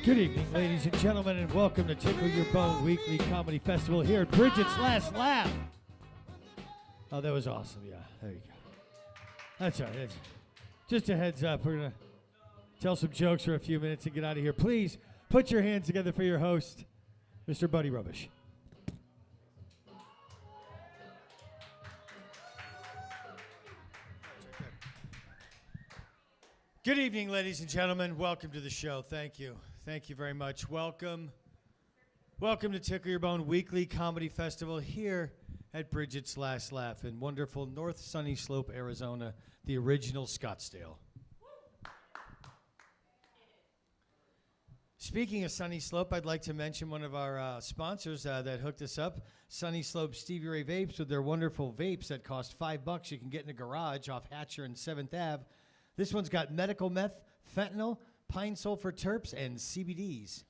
Good evening, ladies and gentlemen, and welcome to Tickle Your Bone Weekly Comedy Festival here at Briggett's Last Laugh. Oh, that was awesome. Yeah, there you go. That's all right. That's just a heads up. We're going to tell some jokes for a few minutes and get out of here. Please put your hands together for your host, Mr. Buddy Rubbish. Good evening, ladies and gentlemen. Welcome to the show. Thank you. Thank you very much. Welcome to Tickle Your Bone Weekly Comedy Festival here at Briggett's Last Laugh in wonderful North Sunny Slope, Arizona, the original Scottsdale. Speaking of Sunny Slope, I'd like to mention one of our sponsors that hooked us up, Sunny Slope Stevie Ray Vapes, with their wonderful vapes that cost $5 you can get in a garage off Hatcher and 7th Ave. This one's got medical meth, fentanyl, pine sulfur terps, and CBDs.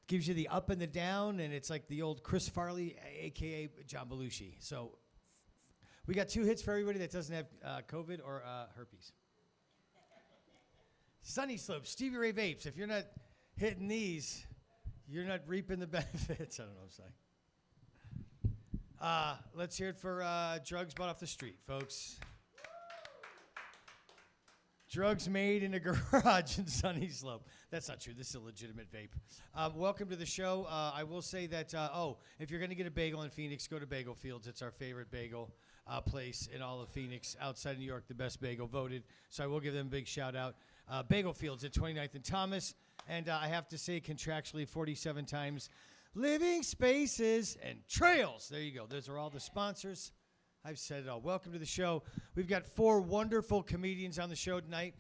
Gives you the up and the down, and it's like the old Chris Farley, a.k.a. John Belushi. So we got 2 hits for everybody that doesn't have COVID or herpes. Sunny Slope, Stevie Ray Vapes. If you're not hitting these, you're not reaping the benefits. I don't know what I'm saying. Let's hear it for drugs bought off the street, folks. Drugs made in a garage in Sunny Slope. That's not true. This is a legitimate vape. Welcome to the show. I will say that, if you're going to get a bagel in Phoenix, go to Bagel Fields. It's our favorite bagel place in all of Phoenix. Outside New York, the best bagel voted. So I will give them a big shout out. Bagel Fields at 29th and Thomas. And I have to say contractually 47 times, Living Spaces and Trails. There you go. Those are all the sponsors. I've said it all. Welcome to the show. We've got 4 wonderful comedians on the show tonight.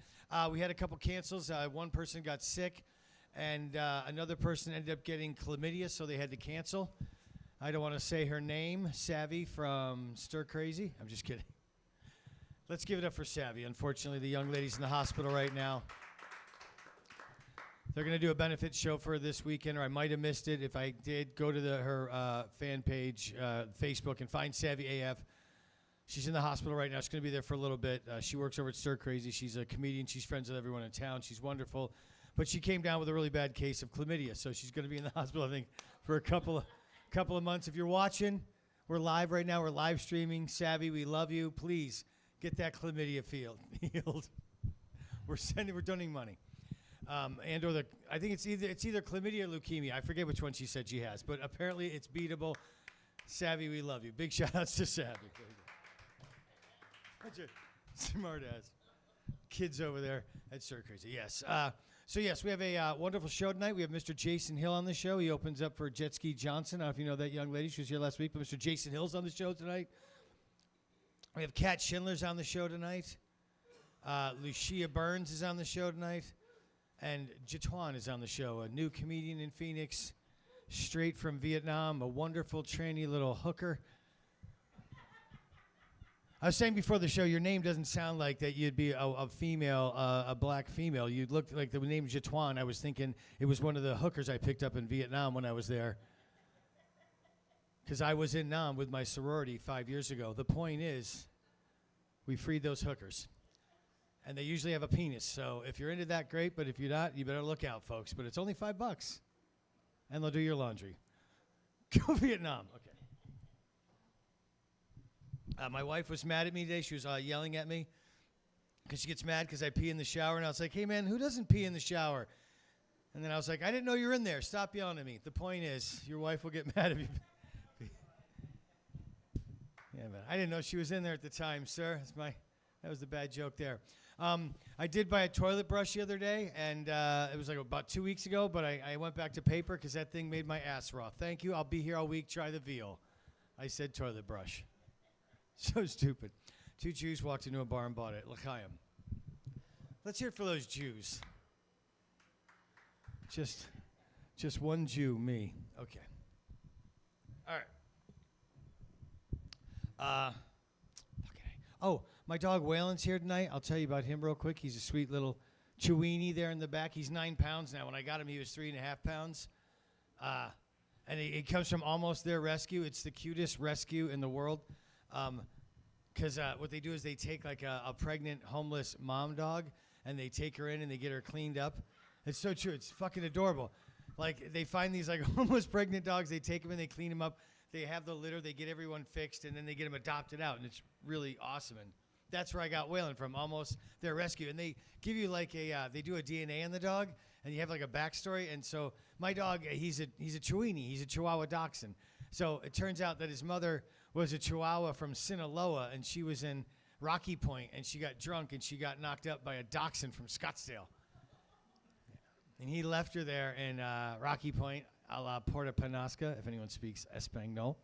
We had a couple cancels. One person got sick, and another person ended up getting chlamydia, so they had to cancel. I don't want to say her name, Savvy from Stir Crazy. I'm just kidding. Let's give it up for Savvy. Unfortunately, the young lady's in the hospital right now. They're going to do a benefit show for her this weekend, or I might have missed it. If I did, go to her fan page, Facebook, and find Savvy AF. She's in the hospital right now. She's going to be there for a little bit. She works over at Stir Crazy. She's a comedian. She's friends with everyone in town. She's wonderful. But she came down with a really bad case of chlamydia, so she's going to be in the hospital, I think, for a couple of months. If you're watching, we're live right now. We're live streaming. Savvy, we love you. Please get that chlamydia healed. We're donating money. I think it's either chlamydia or leukemia. I forget which one she said she has, but apparently it's beatable. Savvy, we love you. Big shout outs to Savvy. Bunch of smart ass kids over there at Stir Crazy. Yes. Yes, we have a wonderful show tonight. We have Mr. Jason Hill on the show. He opens up for Jet Ski Johnson. I don't know if you know that young lady. She was here last week, but Mr. Jason Hill's on the show tonight. We have Kat Schindler's on the show tonight. Lucia Burns is on the show tonight. And Jetuan is on the show, a new comedian in Phoenix, straight from Vietnam, a wonderful, tranny little hooker. I was saying before the show, your name doesn't sound like that you'd be a female, a black female. You looked like the name Jetuan. I was thinking it was one of the hookers I picked up in Vietnam when I was there. Because I was in Nam with my sorority 5 years ago. The point is, we freed those hookers. And they usually have a penis. So if you're into that, great. But if you're not, you better look out, folks. But it's only $5. And they'll do your laundry. Go Vietnam. Okay. My wife was mad at me today. She was yelling at me because she gets mad because I pee in the shower. And I was like, hey, man, who doesn't pee in the shower? And then I was like, I didn't know you were in there. Stop yelling at me. The point is, your wife will get mad at you. Yeah, man. I didn't know she was in there at the time, sir. That was the bad joke there. I did buy a toilet brush the other day, and it was like about 2 weeks ago, but I went back to paper because that thing made my ass raw. Thank you. I'll be here all week. Try the veal. I said toilet brush. So stupid. 2 Jews walked into a bar and bought it. L'chaim. Let's hear it for those Jews. Just one Jew, me. Okay. All right. Oh, my dog Waylon's here tonight. I'll tell you about him real quick. He's a sweet little Chewini there in the back. He's 9 pounds now. When I got him, he was 3.5 pounds. And he comes from Almost There Rescue. It's the cutest rescue in the world. because what they do is they take like a pregnant homeless mom dog and they take her in and they get her cleaned up. It's so true. It's fucking adorable. Like they find these like homeless pregnant dogs, they take them and they clean them up. They have the litter, they get everyone fixed, and then they get them adopted out, and it's really awesome. And that's where I got Waylon from, almost their rescue. And they give you like they do a DNA on the dog, and you have like a backstory. And so my dog, he's a Chihuahua, he's a Chihuahua Dachshund. So it turns out that his mother was a Chihuahua from Sinaloa, and she was in Rocky Point, and she got drunk, and she got knocked up by a Dachshund from Scottsdale. And he left her there in Rocky Point, a la Puerto Penasco, if anyone speaks Espanol.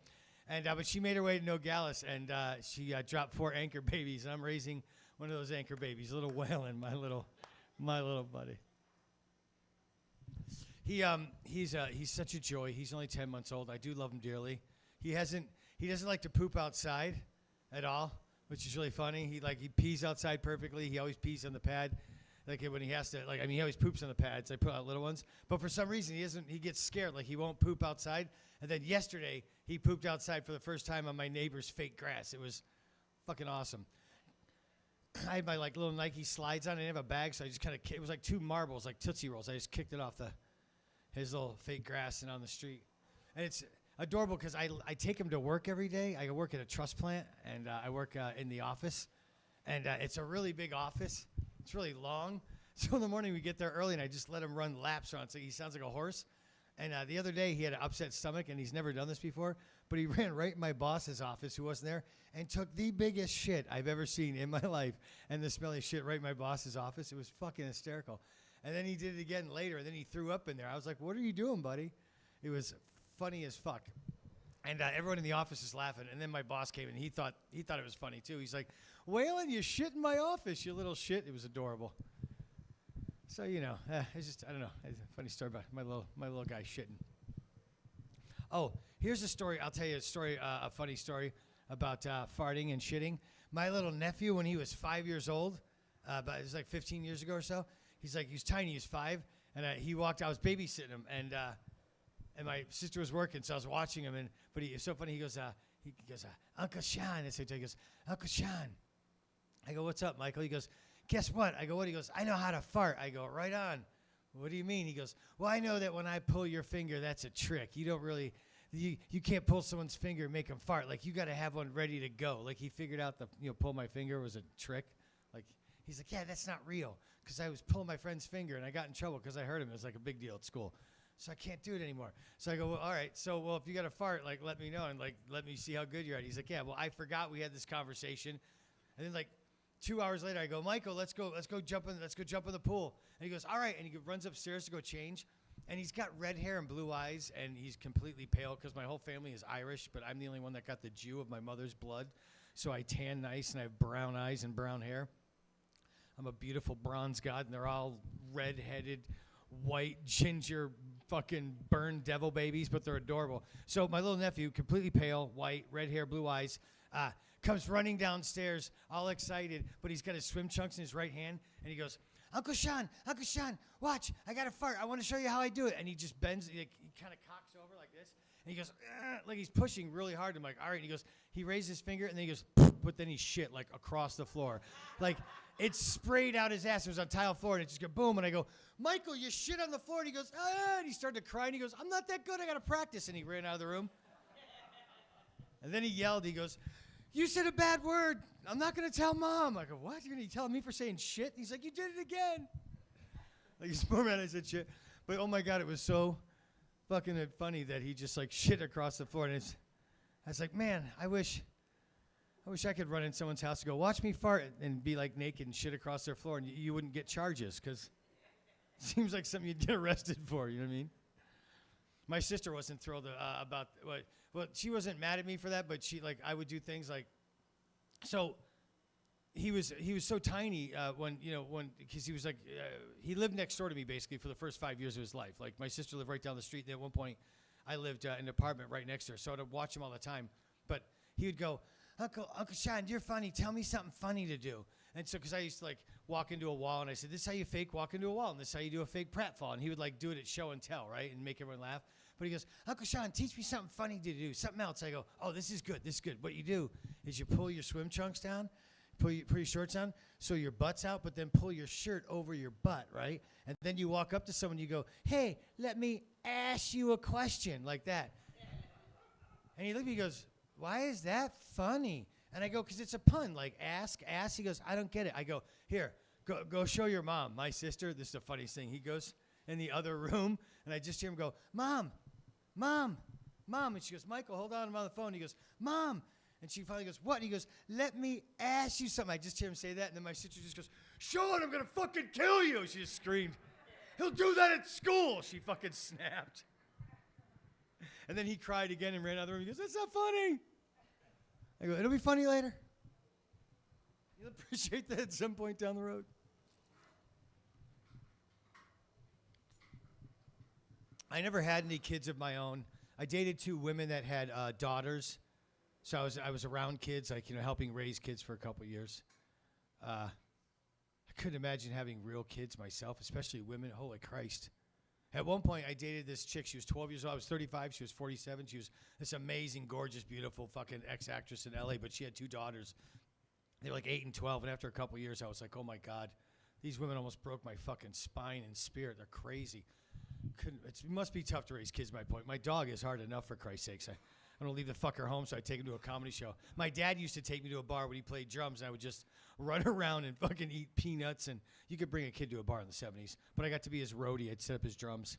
And but she made her way to Nogales, and she dropped 4 anchor babies. And I'm raising one of those anchor babies, little Waylon, my little buddy. He's such a joy. He's only 10 months old. I do love him dearly. He doesn't like to poop outside at all, which is really funny. He pees outside perfectly. He always pees on the pad. Like when he has to, he always poops on the pads. I put out little ones. But for some reason, he gets scared. Like, he won't poop outside. And then yesterday, he pooped outside for the first time on my neighbor's fake grass. It was fucking awesome. I had my, little Nike slides on. I didn't have a bag, so I just kind of, it was like 2 marbles, like Tootsie Rolls. I just kicked it off his little fake grass and on the street. And it's adorable because I take him to work every day. I work at a trust plant, and I work in the office. And it's a really big office. It's really long. So in the morning we get there early, and I just let him run laps around so he sounds like a horse. And the other day he had an upset stomach, and he's never done this before, but he ran right in my boss's office, who wasn't there, and took the biggest shit I've ever seen in my life, and the smelly shit right in my boss's office. It was fucking hysterical. And then he did it again later, and then he threw up in there. I was like, what are you doing, buddy? It was funny as fuck. And everyone in the office is laughing. And then my boss came, and he thought it was funny, too. He's like, Waylon, you shit in my office, you little shit. It was adorable. So, it's just, I don't know. It's a funny story about my little guy shitting. Oh, here's a story. I'll tell you a funny story about farting and shitting. My little nephew, when he was 5 years old, but it was like 15 years ago or so, he was tiny, he was 5, and he walked, I was babysitting him, and my sister was working, so I was watching him, but it's so funny, he goes, Uncle Sean, and so he goes, Uncle Sean. I go, what's up, Michael? He goes, guess what? I go, what? He goes, I know how to fart. I go, right on. What do you mean? He goes, well, I know that when I pull your finger, that's a trick. You don't really, you can't pull someone's finger and make them fart. Like, you got to have one ready to go. Like, he figured out pull my finger was a trick. Like, he's like, yeah, that's not real. Because I was pulling my friend's finger, and I got in trouble because I heard him. It was like a big deal at school. So I can't do it anymore. So I go, well, all right. So, well, if you got to fart, let me know, and let me see how good you're at. He's like, yeah, well, I forgot we had this conversation. And then 2 hours later, I go, Michael, let's go jump in the pool. And he goes, all right. And he runs upstairs to go change. And he's got red hair and blue eyes, and he's completely pale because my whole family is Irish, but I'm the only one that got the Jew of my mother's blood. So I tan nice, and I have brown eyes and brown hair. I'm a beautiful bronze god, and they're all red-headed, white, ginger, fucking burned devil babies, but they're adorable. So my little nephew, completely pale, white, red hair, blue eyes, comes running downstairs, all excited, but he's got his swim trunks in his right hand, and he goes, Uncle Sean, watch, I got to fart. I want to show you how I do it. And he just bends, he kind of cocks over like this, and he goes, like he's pushing really hard. I'm like, all right. And he goes, he raised his finger, and then he goes, but then he shit across the floor. It sprayed out his ass. It was on tile floor, and it just go boom. And I go, Michael, you shit on the floor. And he goes, ah. And he started to cry, and he goes, I'm not that good. I got to practice. And he ran out of the room. And then he yelled. He goes, you said a bad word. I'm not going to tell Mom. I go, what? You're going to tell me for saying shit? He's like, you did it again. He's more mad I said shit. But, oh, my God, it was so fucking funny that he just, shit across the floor. And I was like, man, I wish I could run in someone's house and go, watch me fart, and be, naked and shit across their floor, and you wouldn't get charges, because it seems like something you'd get arrested for, you know what I mean? My sister wasn't thrilled about what. Well, she wasn't mad at me for that, but she I would do things so he was so tiny because he was he lived next door to me basically for the first 5 years of his life. My sister lived right down the street, and at one point I lived in an apartment right next to her, so I'd watch him all the time. But he would go, Uncle Sean, you're funny. Tell me something funny to do. And so, because I used to walk into a wall, and I said, this is how you fake walk into a wall, and this is how you do a fake pratfall. And he would do it at show and tell, right, and make everyone laugh. But he goes, Uncle Sean, teach me something funny to do, something else. I go, oh, this is good. What you do is you pull your swim trunks down, put your shorts on, so your butt's out, but then pull your shirt over your butt, right? And then you walk up to someone, you go, hey, let me ask you a question, like that. And he looked at me, he goes, why is that funny? And I go, because it's a pun, like ask. He goes, I don't get it. I go, here, go show your mom, my sister. This is the funniest thing. He goes in the other room, and I just hear him go, Mom. And she goes, Michael, hold on, I'm on the phone. He goes, Mom. And she finally goes, what? And he goes, let me ask you something. I just hear him say that, and then my sister just goes, Sean, I'm going to fucking kill you. She just screamed. He'll do that at school. She fucking snapped. And then he cried again and ran out of the room. He goes, that's not funny. I go, it'll be funny later. You'll appreciate that at some point down the road. I never had any kids of my own. I dated 2 women that had daughters. So I was around kids, like, helping raise kids for a couple years. I couldn't imagine having real kids myself, especially women. Holy Christ. At one point, I dated this chick. She was 12 years old. I was 35. She was 47. She was this amazing, gorgeous, beautiful fucking ex-actress in L.A., but she had 2 daughters. They were like 8 and 12, and after a couple years, I was like, oh, my God. These women almost broke my fucking spine and spirit. They're crazy. It must be tough to raise kids, my point. My dog is hard enough, for Christ's sakes. I don't leave the fucker home, so I take him to a comedy show. My dad used to take me to a bar when he played drums, and I would just run around and fucking eat peanuts. And you could bring a kid to a bar in the 70s, but I got to be his roadie. I'd set up his drums.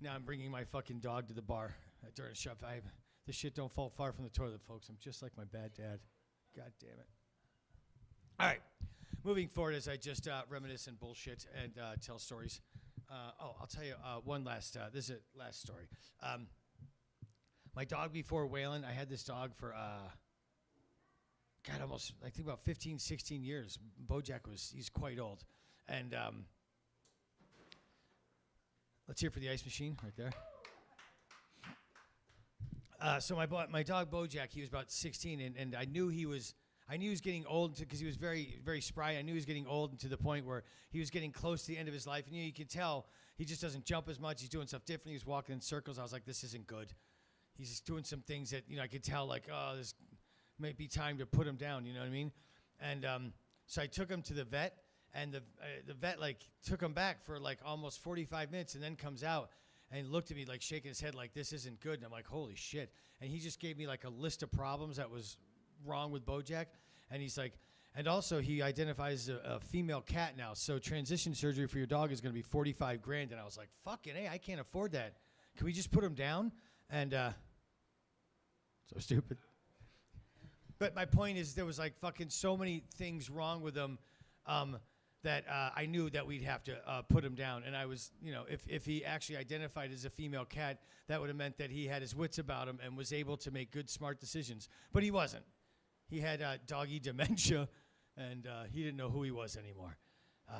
Now I'm bringing my fucking dog to the bar during a shop. This shit don't fall far from the toilet, folks. I'm just like my bad dad. God damn it. All right. Moving forward as I just reminisce and bullshit and tell stories. I'll tell you one last, this is a last story. My dog before Waylon, I had this dog for, almost, I think about 15, 16 years. Bojack he's quite old. And let's hear it for the ice machine right there. So my dog Bojack, he was about 16, and I knew he was getting old because he was very, very spry. I knew he was getting old to the point where he was getting close to the end of his life. And you could tell he just doesn't jump as much. He's doing stuff different. He was walking in circles. I was like, this isn't good. He's just doing some things that, I could tell, like, oh, this might be time to put him down, you know what I mean? And so I took him to the vet, and the vet, took him back for, almost 45 minutes and then comes out and looked at me, shaking his head like, this isn't good. And I'm like, holy shit. And he just gave me, a list of problems that was wrong with Bojack. And he's like, and also he identifies a female cat now. So transition surgery for your dog is going to be $45,000. And I was like, fucking A, I can't afford that. Can we just put him down? And so stupid. But my point is there was fucking so many things wrong with him that I knew that we'd have to put him down. And I was, if he actually identified as a female cat, that would have meant that he had his wits about him and was able to make good, smart decisions. But he wasn't. He had doggy dementia, and he didn't know who he was anymore.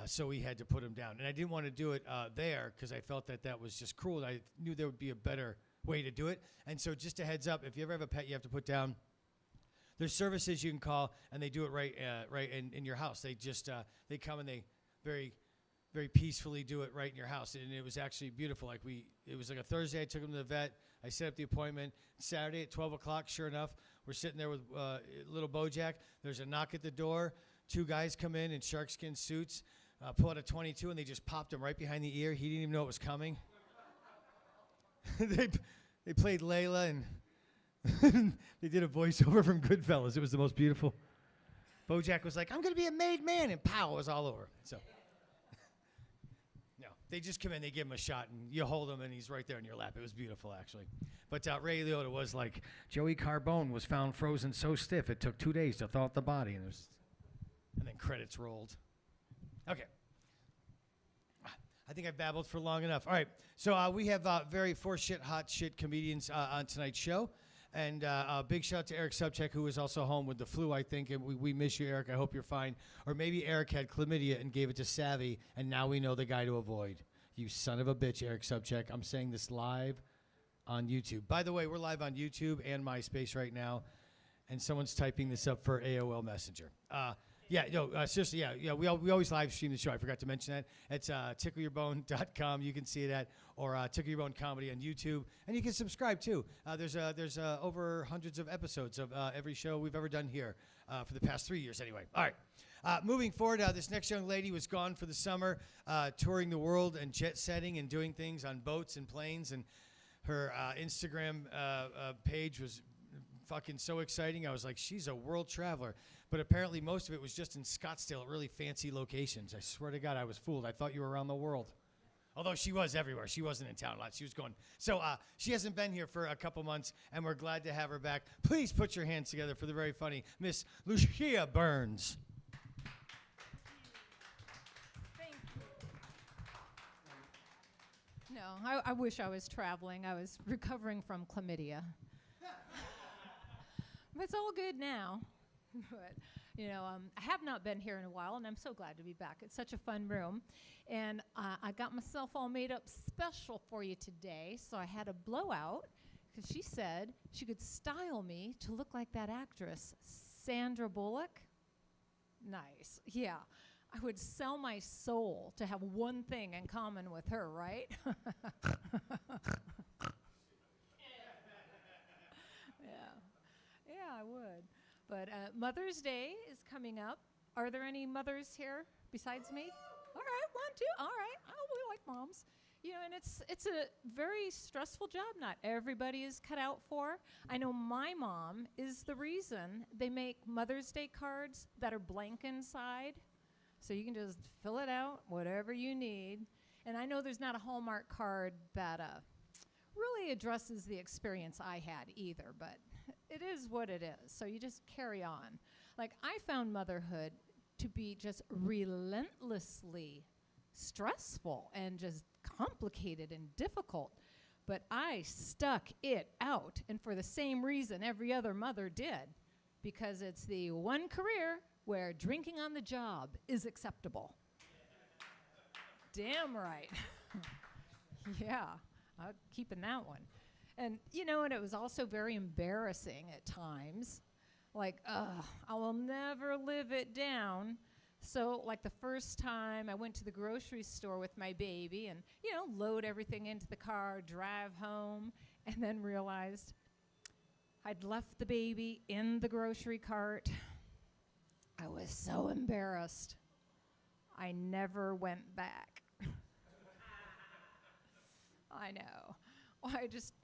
So we had to put him down. And I didn't want to do it there because I felt that was just cruel. I knew there would be a better way to do it. And so just a heads up, if you ever have a pet you have to put down, there's services you can call, and they do it right in your house. They just they come and they very, very peacefully do it right in your house. And it was actually beautiful. It was a Thursday. I took him to the vet. I set up the appointment. Saturday at 12 o'clock, sure enough, we're sitting there with little Bojack. There's a knock at the door. 2 guys come in sharkskin suits, pull out a .22, and they just popped him right behind the ear. He didn't even know it was coming. They played Layla, and they did a voiceover from Goodfellas. It was the most beautiful. Bojack was like, I'm going to be a made man, and pow, it was all over. So, no, they just come in, they give him a shot, and you hold him, and he's right there in your lap. It was beautiful, actually. But Ray Liotta was like, Joey Carbone was found frozen so stiff it took 2 days to thaw out the body, and then credits rolled. Okay. I think I've babbled for long enough. All right, so we have very hot shit comedians on tonight's show. And a big shout out to Eric Sobczak, who is also home with the flu, I think. And we miss you, Eric. I hope you're fine. Or maybe Eric had chlamydia and gave it to Savvy, and now we know the guy to avoid. You son of a bitch, Eric Sobczak. I'm saying this live on YouTube. By the way, we're live on YouTube and MySpace right now, and someone's typing this up for AOL Messenger. Yeah, no, seriously, yeah. We always live stream the show. I forgot to mention that. It's TickleYourBone.com. You can see it at, or Tickle Your Bone Comedy on YouTube, and you can subscribe too. There's over hundreds of episodes of every show we've ever done here for the past 3 years, anyway. All right. Moving forward, this next young lady was gone for the summer, touring the world and jet setting and doing things on boats and planes, and her Instagram page was fucking so exciting. I was like, she's a world traveler. But apparently most of it was just in Scottsdale at really fancy locations. I swear to God, I was fooled. I thought you were around the world. Although she was everywhere. She wasn't in town a lot. She was going. So she hasn't been here for a couple months, and we're glad to have her back. Please put your hands together for the very funny Miss Lucia Burns. Thank you. No, I wish I was traveling. I was recovering from chlamydia. But it's all good now. But, I have not been here in a while, and I'm so glad to be back. It's such a fun room. And I got myself all made up special for you today, so I had a blowout, because she said she could style me to look like that actress, Sandra Bullock. Nice. Yeah. I would sell my soul to have one thing in common with her, right? Yeah, I would. But Mother's Day is coming up. Are there any mothers here besides me? All right, 1, 2. All right. Oh, we like moms. And it's a very stressful job. Not everybody is cut out for. I know my mom is the reason they make Mother's Day cards that are blank inside. So you can just fill it out, whatever you need. And I know there's not a Hallmark card that really addresses the experience I had either, but it is what it is. So you just carry on. Like, I found motherhood to be just relentlessly stressful and just complicated and difficult. But I stuck it out, and for the same reason every other mother did, because it's the one career where drinking on the job is acceptable. Damn right. Yeah, I'm keeping that one. And, and it was also very embarrassing at times. Like, I will never live it down. So, like, the first time I went to the grocery store with my baby and, load everything into the car, drive home, and then realized I'd left the baby in the grocery cart. I was so embarrassed. I never went back. I know. Well, I just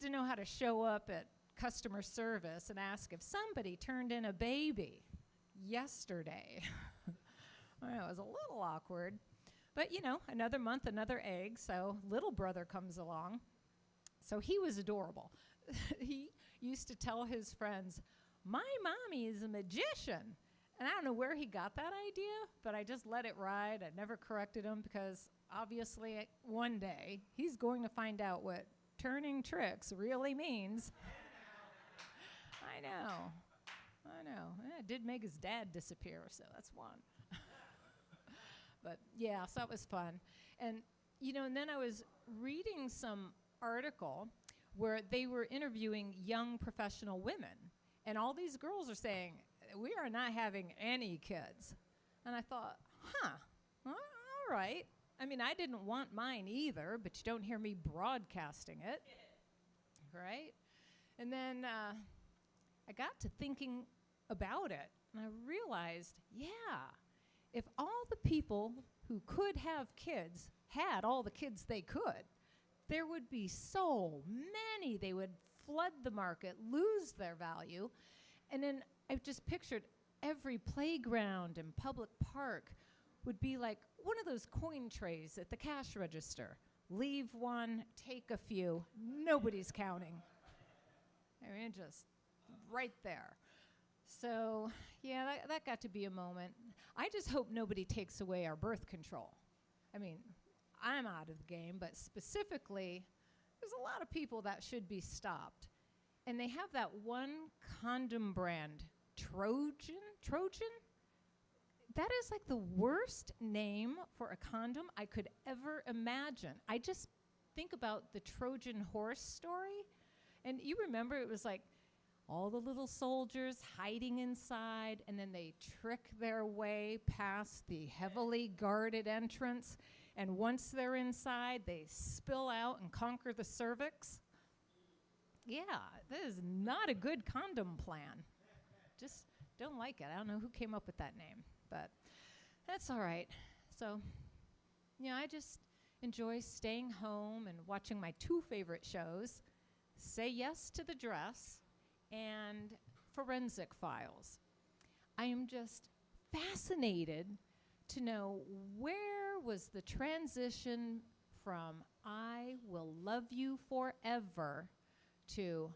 didn't know how to show up at customer service and ask if somebody turned in a baby yesterday. Well, it was a little awkward. But, another month, another egg, so little brother comes along. So he was adorable. He used to tell his friends, "My mommy is a magician." And I don't know where he got that idea, but I just let it ride. I never corrected him because obviously one day he's going to find out what turning tricks really means. I know. Yeah, it did make his dad disappear, so that's one. But yeah, so that was fun. And, and then I was reading some article where they were interviewing young professional women. And all these girls are saying, we are not having any kids. And I thought, all right. I mean, I didn't want mine either, but you don't hear me broadcasting it, right? And then I got to thinking about it, and I realized, if all the people who could have kids had all the kids they could, there would be so many. They would flood the market, lose their value. And then I just pictured every playground and public park would be like one of those coin trays at the cash register. Leave one, take a few, nobody's counting. I mean, just right there. So, yeah, that got to be a moment. I just hope nobody takes away our birth control. I mean, I'm out of the game, but specifically, there's a lot of people that should be stopped. And they have that one condom brand, Trojan? That is like the worst name for a condom I could ever imagine. I just think about the Trojan horse story. And you remember it was like all the little soldiers hiding inside, and then they trick their way past the heavily guarded entrance, and once they're inside, they spill out and conquer the cervix. Yeah, that is not a good condom plan. Just don't like it. I don't know who came up with that name, but that's all right. So, I just enjoy staying home and watching my two favorite shows, Say Yes to the Dress and Forensic Files. I am just fascinated to know where was the transition from I will love you forever to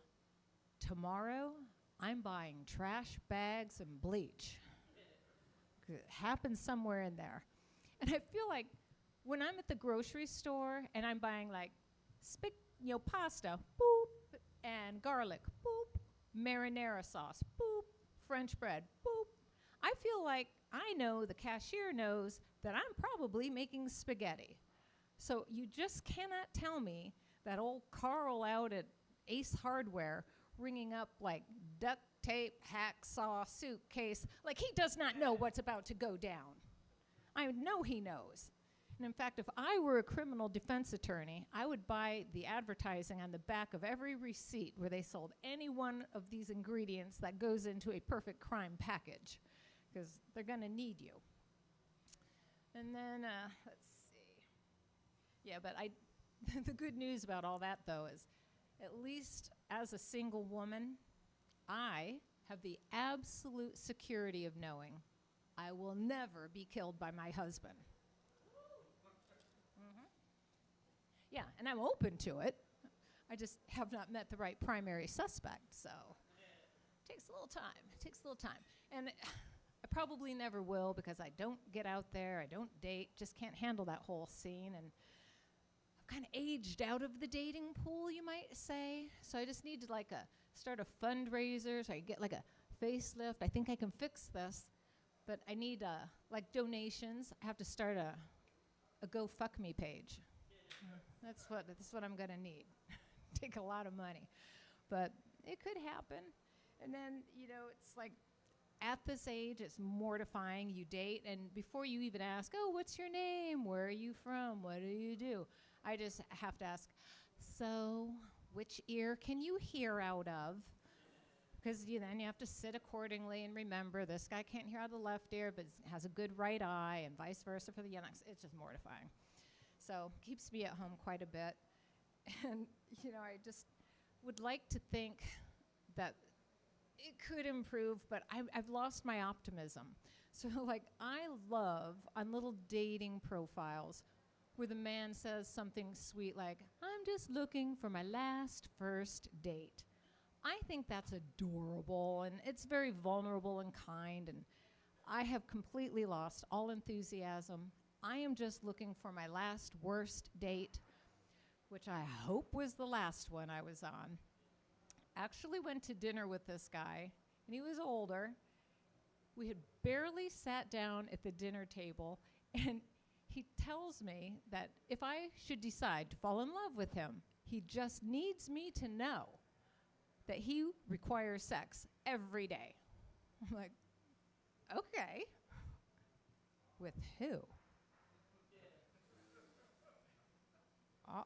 tomorrow I'm buying trash bags and bleach. It happens somewhere in there. And I feel like when I'm at the grocery store and I'm buying like pasta, boop, and garlic, boop, marinara sauce, boop, French bread, boop, I feel like I know the cashier knows that I'm probably making spaghetti. So you just cannot tell me that old Carl out at Ace Hardware ringing up like duct tape, hacksaw, suitcase, like he does not know what's about to go down. I know he knows. And in fact, if I were a criminal defense attorney, I would buy the advertising on the back of every receipt where they sold any one of these ingredients that goes into a perfect crime package, because they're going to need you. And then, let's see. Yeah, but the good news about all that, though, is at least as a single woman, I have the absolute security of knowing I will never be killed by my husband. Yeah, and I'm open to it. I just have not met the right primary suspect, so it takes a little time. And I probably never will because I don't get out there, I don't date, just can't handle that whole scene. And I've kind of aged out of the dating pool, you might say. So I just need to start a fundraiser so I get like a facelift. I think I can fix this, but I need donations. I have to start a GoFuckMe page. That's what I'm gonna need. Take a lot of money, but it could happen. And then it's like at this age, it's mortifying. You date, and before you even ask, oh, what's your name? Where are you from? What do you do? I just have to ask, so which ear can you hear out of? Because then you have to sit accordingly and remember this guy can't hear out of the left ear, but has a good right eye, and vice versa for the next. It's just mortifying. So keeps me at home quite a bit. And, I just would like to think that it could improve, but I've lost my optimism. So, I love on little dating profiles where the man says something sweet like, I'm just looking for my first date. I think that's adorable, and it's very vulnerable and kind, and I have completely lost all enthusiasm. I am just looking for my worst date, which I hope was the last one I was on. Actually went to dinner with this guy, and he was older. We had barely sat down at the dinner table, and he tells me that if I should decide to fall in love with him, he just needs me to know that he requires sex every day. I'm like, okay. With who?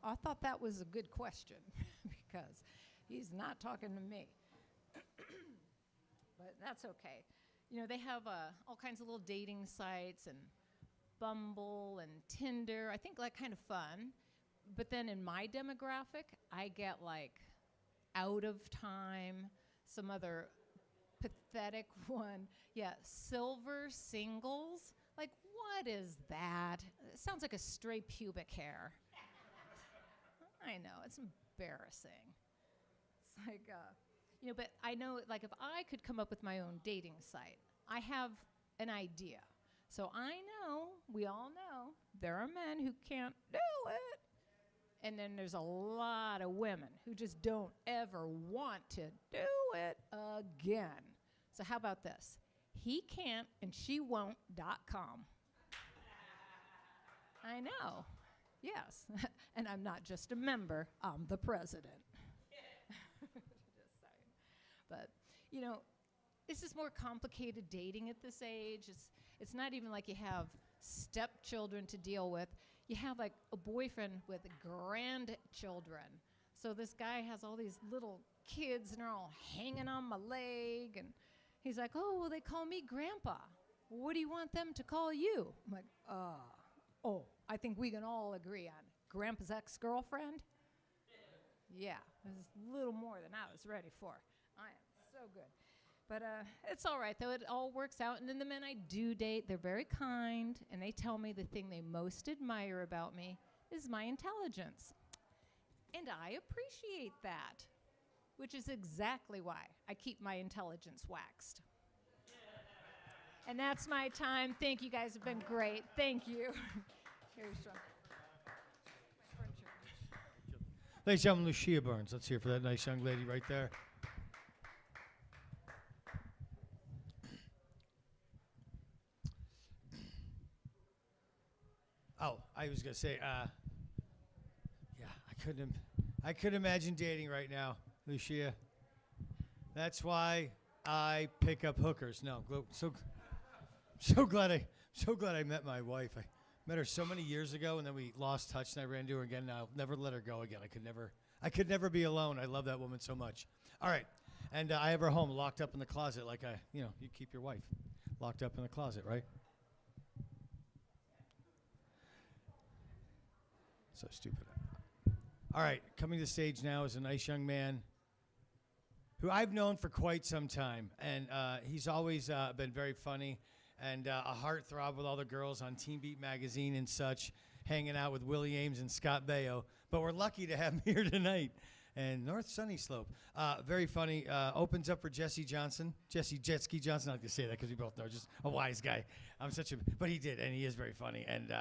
I thought that was a good question because he's not talking to me. But that's okay. They have all kinds of little dating sites and Bumble and Tinder. I think kind of fun. But then in my demographic, I get Out of Time, some other pathetic one. Yeah, Silver Singles. What is that? It sounds like a stray pubic hair. I know, it's embarrassing. It's but I know, if I could come up with my own dating site, I have an idea. So I know, we all know, there are men who can't do it. And then there's a lot of women who just don't ever want to do it again. So how about this? He can't and she won't.com. I know. Yes. And I'm not just a member, I'm the president. Just saying. But you know, it's just more complicated dating at this age. It's not even like you have stepchildren to deal with. You have like a boyfriend with grandchildren. So this guy has all these little kids and they're all hanging on my leg. And he's like, oh, well, they call me Grandpa. What do you want them to call you? I'm like, oh, I think we can all agree on Grandpa's ex-girlfriend. Yeah, this is a little more than I was ready for. I am so good. But it's all right, though. It all works out. And then the men I do date, they're very kind, and they tell me the thing they most admire about me is my intelligence. And I appreciate that, which is exactly why I keep my intelligence waxed. And that's my time. Thank you guys have been great. Thank you. Here's some. Ladies and gentlemen, Lucia Burns. Let's hear for that nice young lady right there. Oh, I was gonna say, yeah, I couldn't imagine dating right now, Lucia. That's why I pick up hookers. No, so glad I met my wife. I met her so many years ago, and then we lost touch, and I ran into her again. And I'll never let her go again. I could never be alone. I love that woman so much. All right, and I have her home, locked up in the closet, like you keep your wife locked up in the closet, right? So stupid. All right, coming to the stage now is a nice young man who I've known for quite some time, and he's always been very funny and a heartthrob with all the girls on Teen Beat magazine and such, hanging out with Willie Ames and Scott Baio. But we're lucky to have him here tonight. And North Sunny Slope, very funny. Opens up for Jesse Johnson, Jesse Jetski Johnson. I like to say that because we both know, just a wise guy. But he did, and he is very funny, and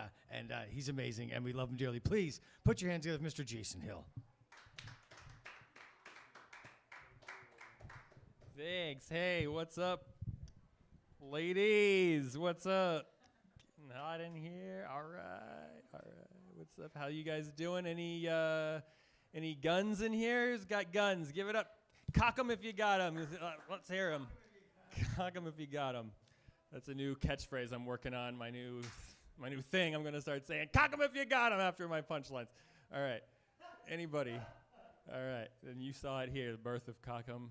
he's amazing, and we love him dearly. Please put your hands together with Mr. Jason Hill. Thanks. Hey, what's up, ladies? What's up? Getting hot in here. All right. What's up? How you guys doing? Any guns in here? Who's got guns? Give it up. Cock 'em if you got 'em. Let's hear 'em. Cock 'em if you got 'em. That's a new catchphrase I'm working on. My new thing. I'm gonna start saying, "Cock 'em if you got 'em" after my punchlines. All right. Anybody? All right. Then you saw it here. The birth of Cock 'em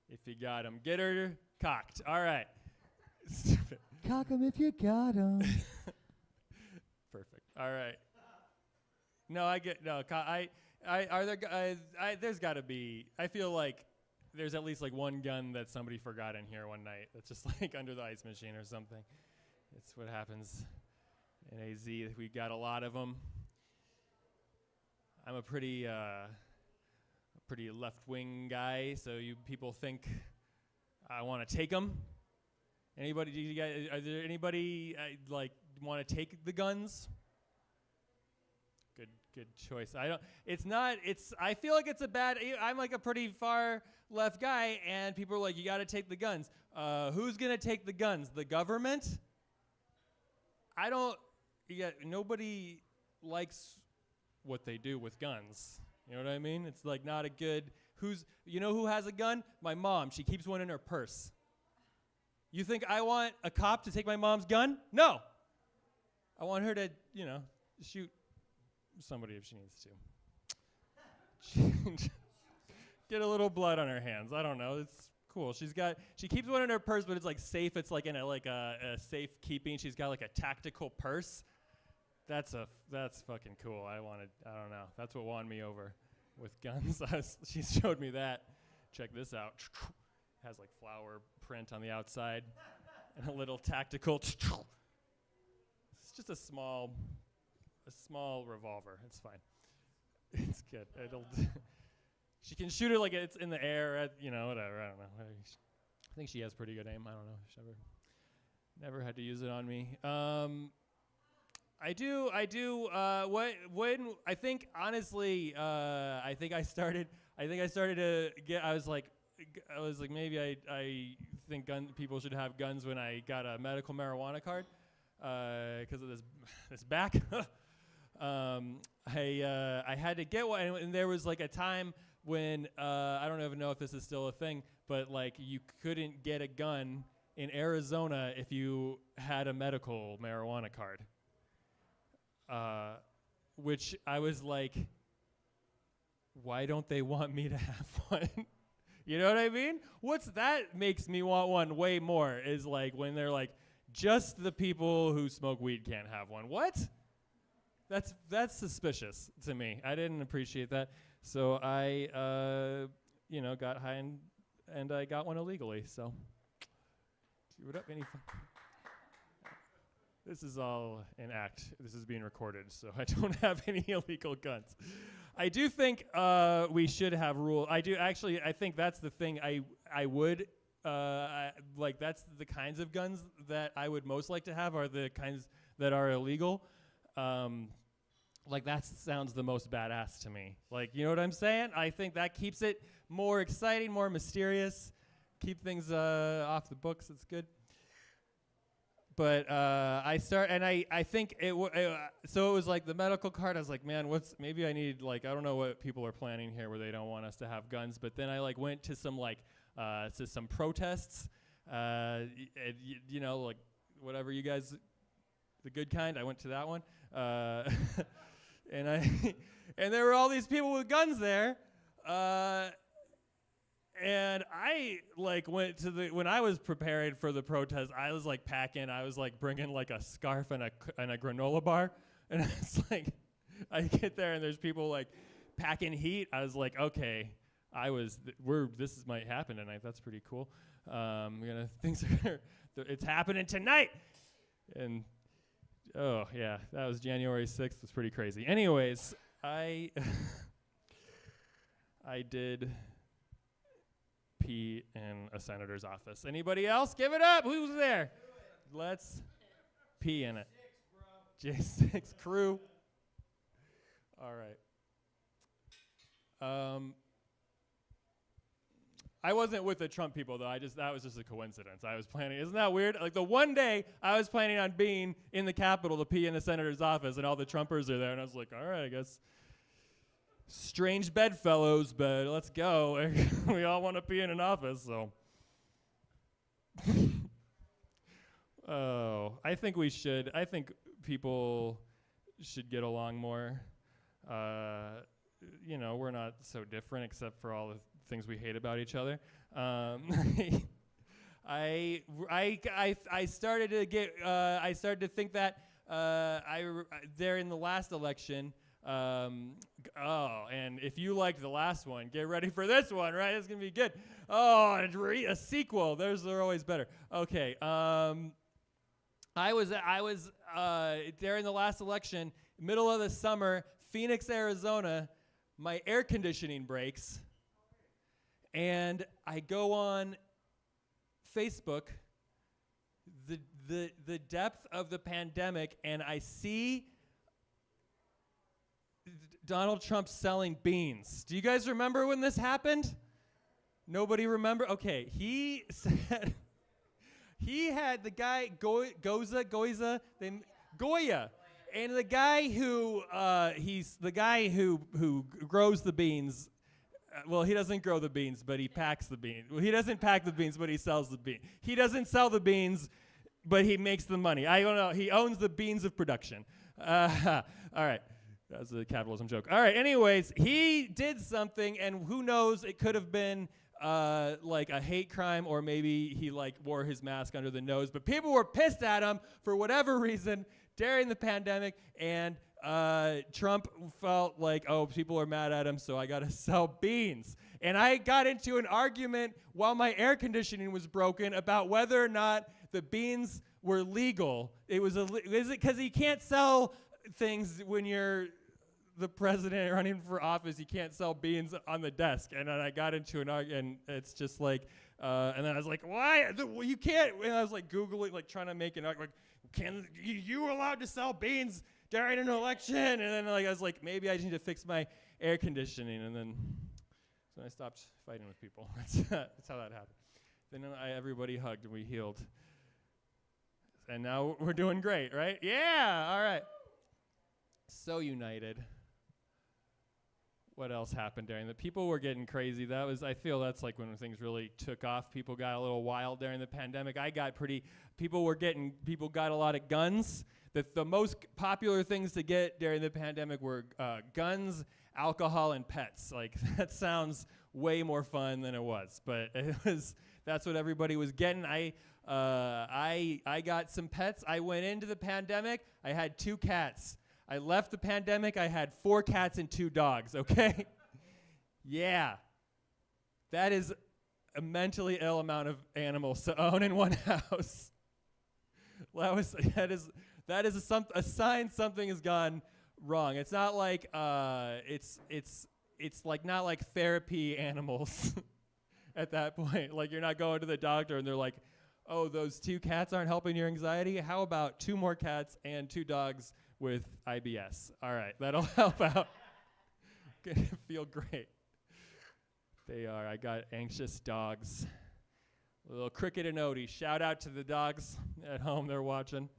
if you got 'em. Get her cocked. All right. Stupid. Cock 'em if you got 'em. Perfect. All right. No, I get no. Are there guys? There's got to be. I feel like there's at least like one gun that somebody forgot in here one night. That's just like under the ice machine or something. It's what happens in AZ. We got a lot of them. I'm a pretty left-wing guy, so you people think I want to take them. Anybody? Do you guys? Are there anybody like want to take the guns? Good choice. I feel like it's a bad. I'm like a pretty far left guy, and people are like, you got to take the guns. Who's gonna take the guns? The government? Nobody likes what they do with guns. You know what I mean? It's like not a good. Who has a gun? My mom. She keeps one in her purse. You think I want a cop to take my mom's gun? No. I want her to, shoot somebody if she needs to. Get a little blood on her hands. I don't know. It's cool. She keeps one in her purse, but it's like safe. It's like in a safe keeping. She's got like a tactical purse. That's fucking cool. I don't know. That's what won me over with guns. She showed me that. Check this out. Has like flower print on the outside and a little tactical. It's just a small revolver. It's fine. It's good. She can shoot it like it's in the air. Whatever. I don't know. I think she has pretty good aim. I don't know. She never had to use it on me. I do. I think honestly, I think I started to get. I was like maybe I think people should have guns when I got a medical marijuana card because of this back. I had to get one, and there was like a time when I don't even know if this is still a thing, but like you couldn't get a gun in Arizona if you had a medical marijuana card. Which I was like, why don't they want me to have one? You know what I mean? That makes me want one way more is like when they're like, just the people who smoke weed can't have one. What? That's suspicious to me. I didn't appreciate that. So I, got high and I got one illegally. So, give it up. This is all an act. This is being recorded, so I don't have any illegal guns. I do think we should have rules. I think that's the thing I would that's the kinds of guns that I would most like to have are the kinds that are illegal. That sounds the most badass to me. Like, you know what I'm saying? I think that keeps it more exciting, more mysterious. Keep things off the books. It's good. But I think so it was like the medical card. I was like, man, maybe I need I don't know what people are planning here where they don't want us to have guns. But then I went to some some protests, whatever you guys, the good kind. I went to that one, and there were all these people with guns there. And I went to when I was preparing for the protest, I was packing. I was bringing a scarf and a granola bar, and it's I get there and there's people packing heat. I was like, okay, this might happen tonight. That's pretty cool. It's happening tonight, and oh yeah, that was January 6th. It's pretty crazy. Anyways, I did pee in a senator's office. Anybody else? Give it up. Who's there? Let's pee in it. J6 crew. All right. I wasn't with the Trump people though. That was just a coincidence. I was planning. Isn't that weird? The one day I was planning on being in the Capitol to pee in the senator's office, and all the Trumpers are there, and I was like, all right, I guess. Strange bedfellows, but let's go. We all want to be in an office, so. I think we should. I think people should get along more. We're not so different except for all the things we hate about each other. I started to think that there in the last election. And if you liked the last one, get ready for this one, right? It's gonna be good. Oh, a sequel. They're always better. Okay. I was there in the last election, middle of the summer, Phoenix, Arizona. My air conditioning breaks, and I go on Facebook. The depth of the pandemic, and I see Donald Trump selling beans. Do you guys remember when this happened? Nobody remember? Okay, he said he had the guy Goya, and the guy who grows the beans. Well, he doesn't grow the beans, but he packs the beans. Well, he doesn't pack the beans, but he sells the beans. He doesn't sell the beans, but he makes the money. I don't know. He owns the beans of production. All right. That was a capitalism joke. All right, anyways, he did something, and who knows, it could have been a hate crime, or maybe he wore his mask under the nose, but people were pissed at him for whatever reason during the pandemic, and Trump felt people are mad at him, so I got to sell beans. And I got into an argument while my air conditioning was broken about whether or not the beans were legal. Is it because you can't sell things when you're the president running for office? You can't sell beans on the desk. And then I got into an argument, and it's just and then I was like, why? You can't. And I was Googling, trying to make an argument, can you allowed to sell beans during an election? And then I was like, maybe I need to fix my air conditioning. And then so I stopped fighting with people. That's how that happened. Then everybody hugged and we healed. And now we're doing great, right? Yeah, all right. So united. what else happened during the people were getting crazy. I feel that's like when things really took off. People got a little wild during the pandemic. People got a lot of guns. The most popular things to get during the pandemic were guns, alcohol, and pets. Like, that sounds way more fun than it was, but that's what everybody was getting. I got some pets. I went into the pandemic, I had 2 cats. I left the pandemic, I had 4 cats and 2 dogs, okay? Yeah. That is a mentally ill amount of animals to own in one house. That is a sign something has gone wrong. It's not like it's like not like therapy animals at that point. Like, you're not going to the doctor and they're like, "Oh, those 2 cats aren't helping your anxiety. How about 2 more cats and 2 dogs with IBS?" All right, that'll help out. Gonna feel great. They are. I got anxious dogs. A little Cricket and Odie. Shout out to the dogs at home. They're watching.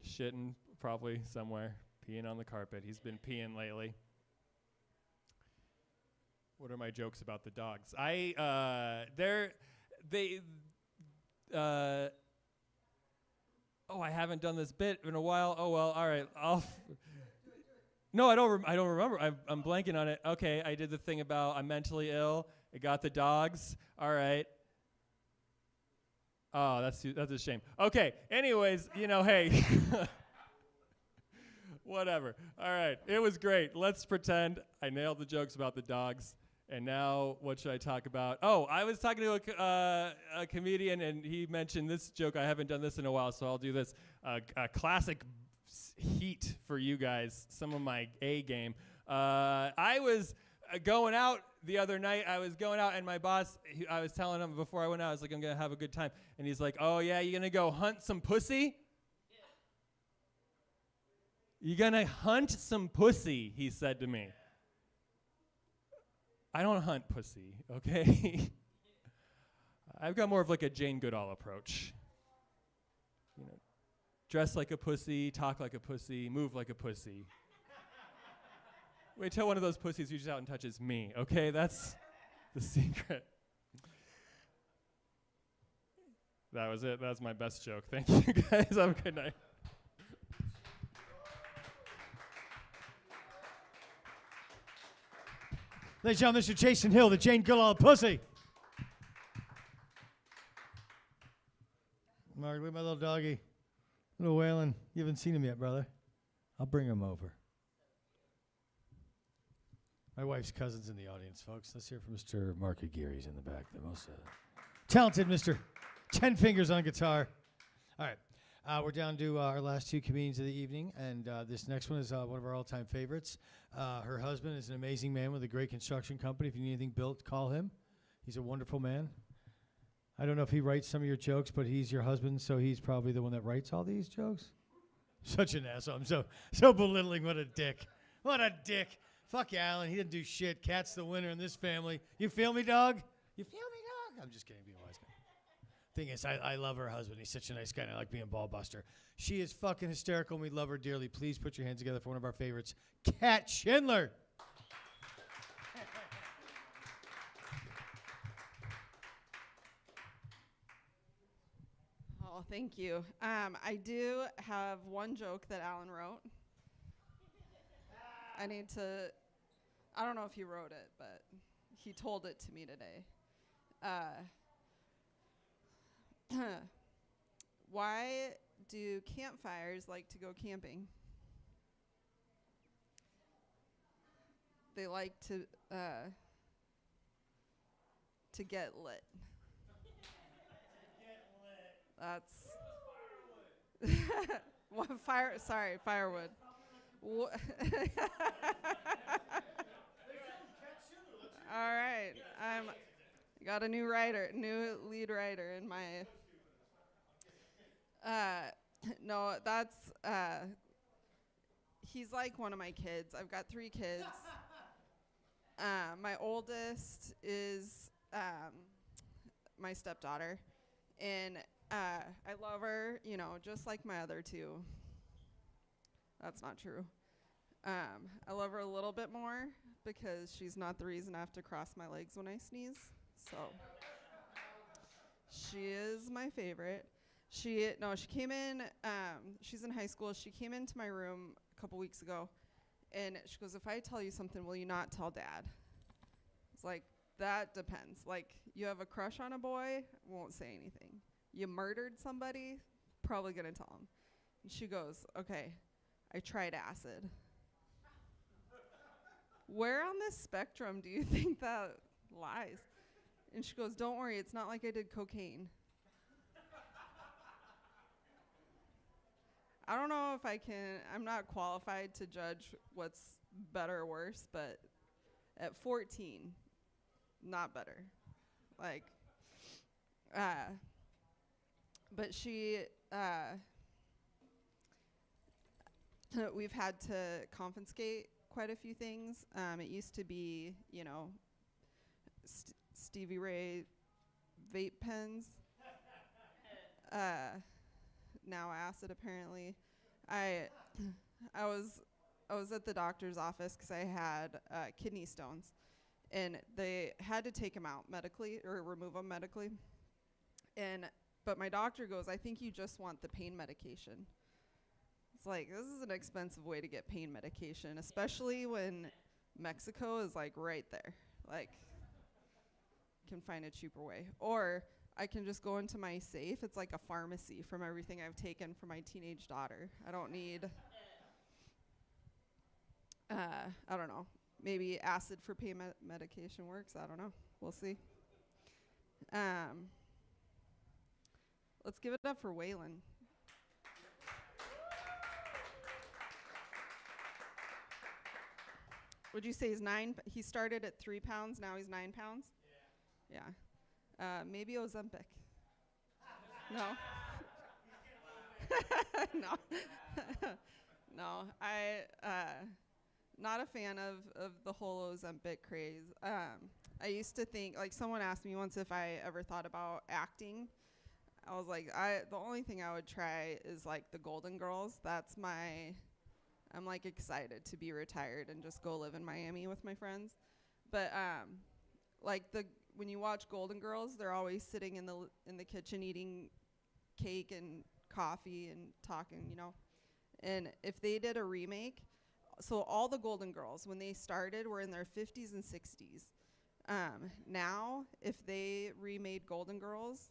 Shitting probably somewhere. Peeing on the carpet. He's been peeing lately. What are my jokes about the dogs? I haven't done this bit in a while. Oh well, all right. No, I don't remember. I'm blanking on it. Okay, I did the thing about I'm mentally ill. I got the dogs. All right. Oh, that's a shame. Okay. Anyways, hey. Whatever. All right. It was great. Let's pretend I nailed the jokes about the dogs. And now, what should I talk about? Oh, I was talking to a comedian, and he mentioned this joke. I haven't done this in a while, so I'll do this. A classic heat for you guys, some of my A game. I was going out the other night. I was going out, and my boss, I was telling him before I went out, I was like, I'm going to have a good time. And he's like, "Oh, yeah, you going to go hunt some pussy?" "You going to hunt some pussy," he said to me. I don't hunt pussy, okay? I've got more of like a Jane Goodall approach. Dress like a pussy, talk like a pussy, move like a pussy. Wait till one of those pussies reaches out and touches me, okay? That's the secret. That was it. That was my best joke. Thank you, guys. Have a good night. Ladies and gentlemen, Mr. Jason Hill, the Jane Goodall pussy. Mark, look at my little doggy. Little Waylon. You haven't seen him yet, brother. I'll bring him over. My wife's cousin's in the audience, folks. Let's hear from Mr. Mark Aguirre's in the back. The most talented Mr. 10 Fingers on guitar. All right. We're down to our last 2 comedians of the evening, and this next one is one of our all-time favorites. Her husband is an amazing man with a great construction company. If you need anything built, call him. He's a wonderful man. I don't know if he writes some of your jokes, but he's your husband, so he's probably the one that writes all these jokes. Such an asshole. I'm so belittling. What a dick. What a dick. Fuck Alan. He didn't do shit. Cat's the winner in this family. You feel me, dog? You feel me, dog? I'm just kidding. Be a wise guy. Thing is, I love her husband. He's such a nice guy, and I like being ball buster. She is fucking hysterical, and we love her dearly. Please put your hands together for one of our favorites, Kat Schindler. Oh, thank you. I do have one joke that Alan wrote. I don't know if he wrote it, but he told it to me today. Why do campfires like to go camping? They like to get lit. That's firewood. All right, got a new lead writer in my. No, that's he's like one of my kids. I've got 3 kids. My oldest is my stepdaughter, and I love her, just like my other 2. That's not true. I love her a little bit more because she's not the reason I have to cross my legs when I sneeze. So she is my favorite. She came in, she's in high school. She came into my room a couple weeks ago, and she goes, if I tell you something, will you not tell Dad? It's like, that depends. Like, you have a crush on a boy, won't say anything. You murdered somebody, probably gonna tell him. And she goes, okay, I tried acid. Where on this spectrum do you think that lies? And she goes, don't worry, it's not like I did cocaine. I don't know if I'm not qualified to judge what's better or worse, but at 14, not better. Like, but she, we've had to confiscate quite a few things. It used to be, Stevie Ray vape pens. Now acid, apparently. I was at the doctor's office because I had kidney stones, and they had to take them out medically or remove them medically. But my doctor goes, I think you just want the pain medication. It's like, this is an expensive way to get pain medication, especially when Mexico is like right there. Like, can find a cheaper way. Or I can just go into my safe. It's like a pharmacy from everything I've taken for my teenage daughter. I don't need, I don't know. Maybe acid for pain medication works. I don't know. We'll see. Let's give it up for Waylon. Would you say he's 9? He started at 3 pounds. Now he's 9 pounds? Yeah. Maybe Ozempic. No? No. No. Not a fan of the whole Ozempic craze. I used to think, like, someone asked me once if I ever thought about acting. I was like, the only thing I would try is, like, the Golden Girls. I'm, like, excited to be retired and just go live in Miami with my friends. But, when you watch Golden Girls, they're always sitting in the kitchen eating cake and coffee and talking, And if they did a remake, so all the Golden Girls, when they started, were in their 50s and 60s. Now, if they remade Golden Girls,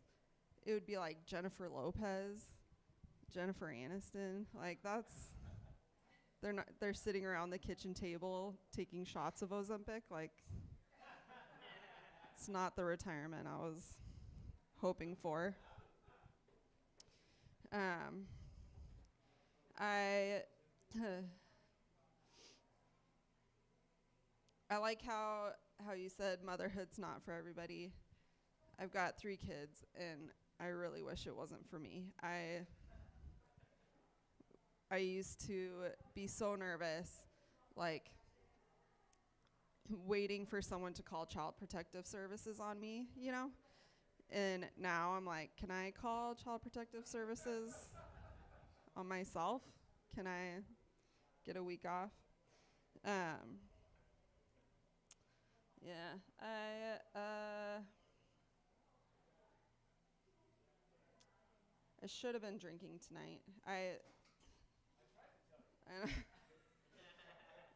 it would be like Jennifer Lopez, Jennifer Aniston. Like, they're sitting around the kitchen table taking shots of Ozempic. Like, it's not the retirement I was hoping for. I like how you said motherhood's not for everybody. I've got 3 kids, and I really wish it wasn't for me. I used to be so nervous, like, waiting for someone to call Child Protective Services on me, And now I'm like, can I call Child Protective Services on myself? Can I get a week off? Yeah, I should have been drinking tonight.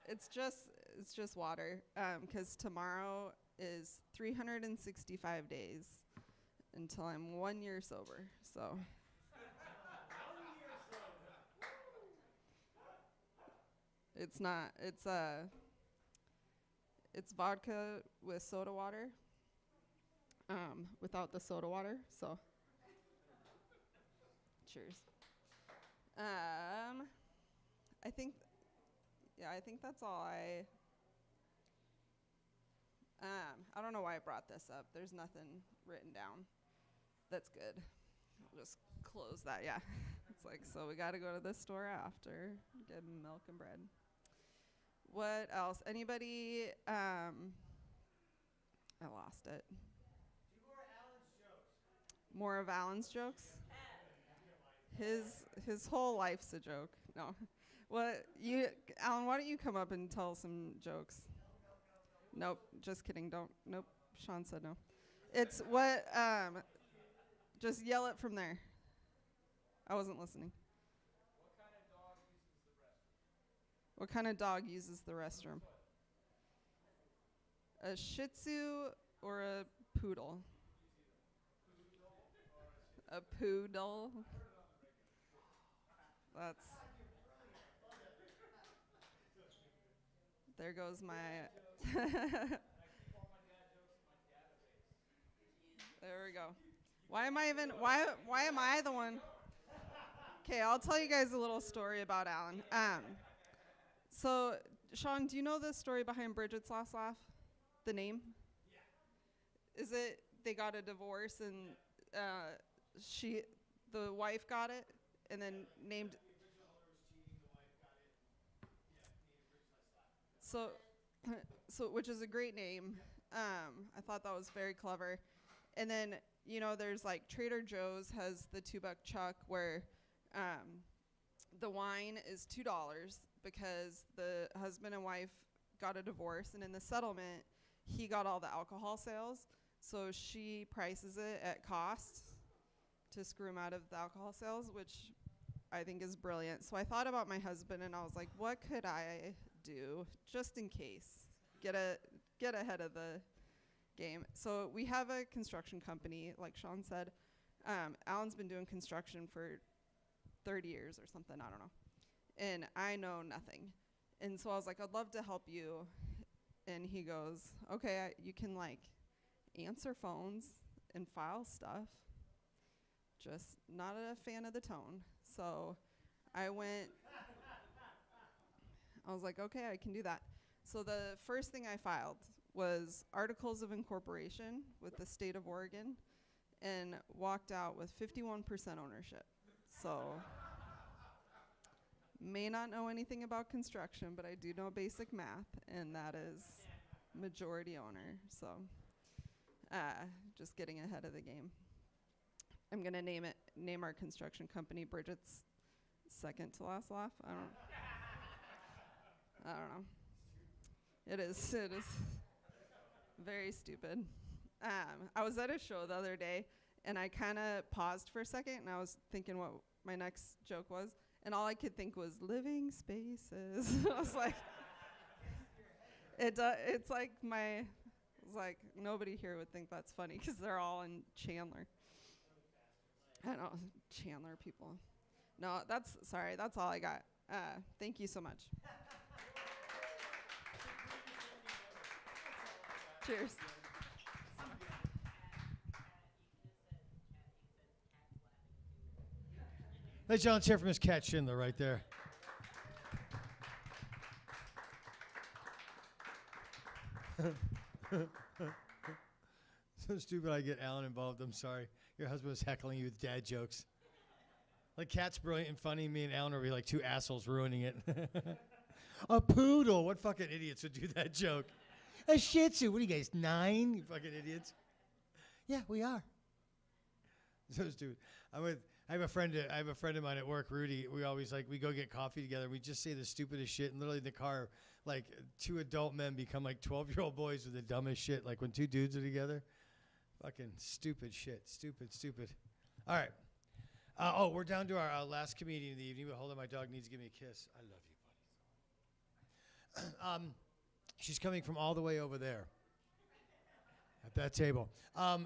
It's just water. 'Cause tomorrow is 365 days until I'm 1 year sober. So. It's not. It's vodka with soda water. Without the soda water. So. Cheers. I think that's all I don't know why I brought this up. There's nothing written down. That's good. I'll just close that. Yeah. It's like, so we got to go to the store after, get milk and bread. What else? Anybody? I lost it. Do more Alan's jokes. More of Alan's jokes? His whole life's a joke. No. What Alan? Why don't you come up and tell some jokes? Nope, just kidding. Don't. Nope. Sean said no. It's what. Just yell it from there. I wasn't listening. What kind of dog uses the restroom? A Shih Tzu or a poodle? A poodle. That's. There goes my. There we go. Why am I even? Why am I the one? Okay, I'll tell you guys a little story about Alan. So, Sean, do you know the story behind Brigit's Last Laugh? The name? Yeah. Is it they got a divorce and the wife got it and then named. So which is a great name. I thought that was very clever. And then, there's like Trader Joe's has the $2 chuck where the wine is $2 because the husband and wife got a divorce, and in the settlement, he got all the alcohol sales. So she prices it at cost to screw him out of the alcohol sales, which I think is brilliant. So I thought about my husband, and I was like, what could I do just in case? Get ahead of the game. So we have a construction company, like Sean said. Alan's been doing construction for 30 years or something, I don't know. And I know nothing. And so I was like, I'd love to help you. And he goes, okay, you can answer phones and file stuff. Just not a fan of the tone. So I was like, okay, I can do that. So the first thing I filed was articles of incorporation with the state of Oregon and walked out with 51% ownership. So may not know anything about construction, but I do know basic math, and that is majority owner. So just getting ahead of the game. I'm going to name our construction company Brigit's second to last laugh. I don't know. It is very stupid. I was at a show the other day, and I kind of paused for a second, and I was thinking what my next joke was, and all I could think was living spaces. I was like, it's like nobody here would think that's funny because they're all in Chandler. I know, Chandler people. No, that's all I got. Thank you so much. Cheers. Ladies and gentlemen, let's hear from Miss Kat Schindler right there. So stupid I get Alan involved. I'm sorry. Your husband was heckling you with dad jokes. Like, Kat's brilliant and funny. Me and Alan are like two assholes ruining it. A poodle. What fucking idiots would do that joke? A Shih Tzu. What are you guys, 9? You fucking idiots. Yeah, we are. So stupid. I have a friend of mine at work, Rudy. We always we go get coffee together. We just say the stupidest shit, and literally in the car, two adult men become 12-year-old boys with the dumbest shit. Like when two dudes are together, fucking stupid shit, stupid. All right. We're down to our last comedian of the evening. But hold on, my dog needs to give me a kiss. I love you, buddy. She's coming from all the way over there. At that table.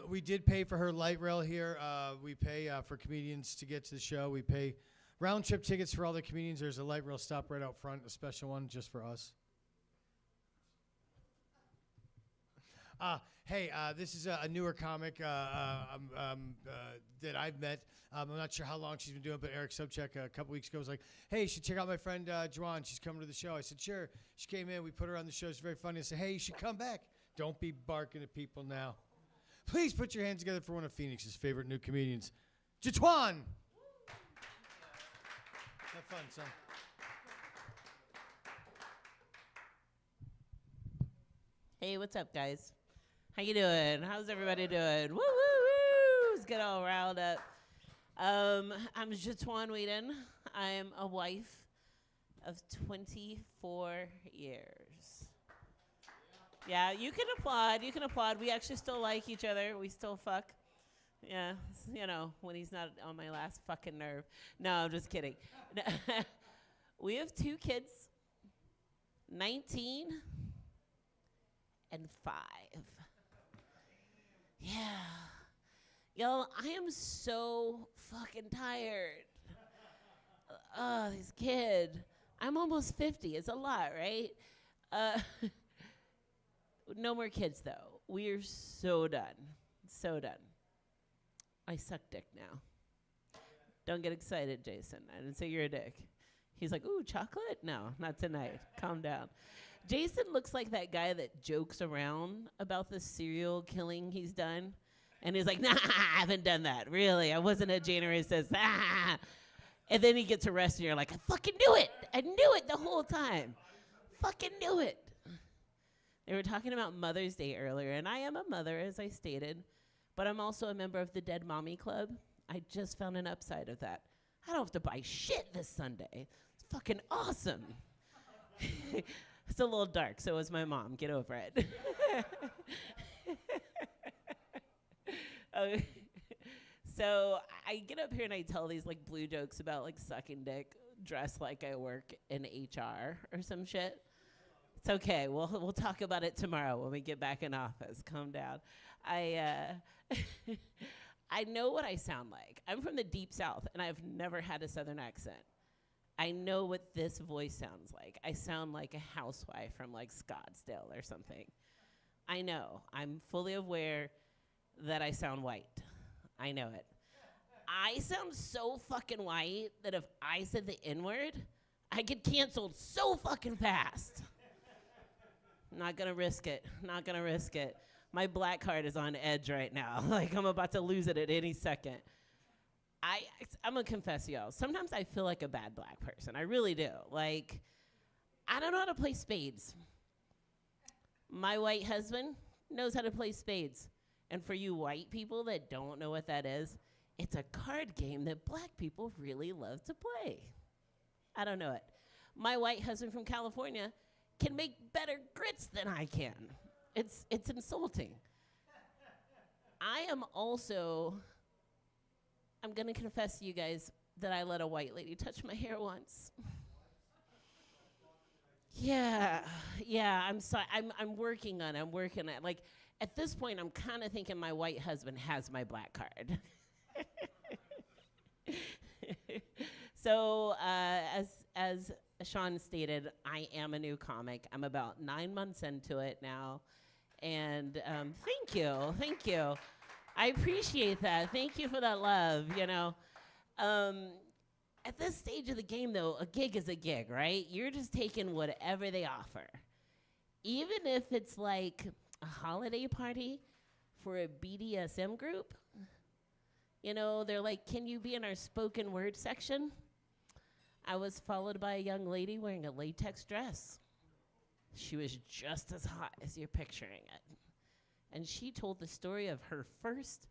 We did pay for her light rail here. We pay for comedians to get to the show. We pay round trip tickets for all the comedians. There's a light rail stop right out front, a special one just for us. Hey, this is a newer comic that I've met. I'm not sure how long she's been doing it, but Eric Sobczak a couple weeks ago was like, hey, you should check out my friend Jetuan. She's coming to the show. I said, sure. She came in. We put her on the show. It's very funny. I said, hey, you should come back. Don't be barking at people now. Please put your hands together for one of Phoenix's favorite new comedians, Jetuan. Have fun, son. Hey, what's up, guys? How you doing? How's everybody doing? Woo, woo, woo! Let's get all riled up. I'm Jetuan Whedon. I'm a wife. of 24 years. Yeah, you can applaud. You can applaud. We actually still like each other. We still fuck. Yeah, you know, when he's not on my last fucking nerve. No, I'm just kidding. We have 2 kids, 19 and 5. Yeah. Y'all, I am so fucking tired. Oh, this kid. I'm almost 50. It's a lot, right? No more kids, though. We are so done. So done. I suck dick now. Don't get excited, Jason. I didn't say you're a dick. He's like, ooh, chocolate? No, not tonight. Calm down. Jason looks like that guy that jokes around about the serial killing he's done. And he's like, nah, I haven't done that. Really, I wasn't a January 6th. Ah. And then he gets arrested, and you're like, I fucking knew it. I knew it the whole time. Fucking knew it. They were talking about Mother's Day earlier, and I am a mother, as I stated, but I'm also a member of the Dead Mommy Club. I just found an upside of that. I don't have to buy shit this Sunday. It's fucking awesome. It's a little dark, so is my mom. Get over it. So I get up here and I tell these like blue jokes about like sucking dick, dressed like I work in HR or some shit. It's okay. We'll talk about it tomorrow when we get back in office. Calm down. I know what I sound like. I'm from the deep South, and I've never had a Southern accent. I know what this voice sounds like. I sound like a housewife from like Scottsdale or something. I know. I'm fully aware that I sound white. I know it. I sound so fucking white that if I said the N-word, I get canceled so fucking fast. Not gonna risk it. Not gonna risk it. My black card is on edge right now. Like, I'm about to lose it at any second. I'm gonna confess, y'all. Sometimes I feel like a bad black person. I really do. Like, I don't know how to play spades. My white husband knows how to play spades. And for you white people that don't know what that is, it's a card game that black people really love to play. I don't know it. My white husband from California can make better grits than I can. It's insulting. I'm gonna confess to you guys that I let a white lady touch my hair once. Yeah, I'm sorry. I'm working on it. Like, at this point, I'm kind of thinking my white husband has my black card. So, as Sean stated, I am a new comic. I'm about 9 months into it now. And thank you. I appreciate that. Thank you for that love, you know. At this stage of the game, though, a gig is a gig, right? You're just taking whatever they offer. Even if it's like a holiday party for a BDSM group. You know, they're like, can you be in our spoken word section? I was followed by a young lady wearing a latex dress. She was just as hot as you're picturing it. And she told the story of her first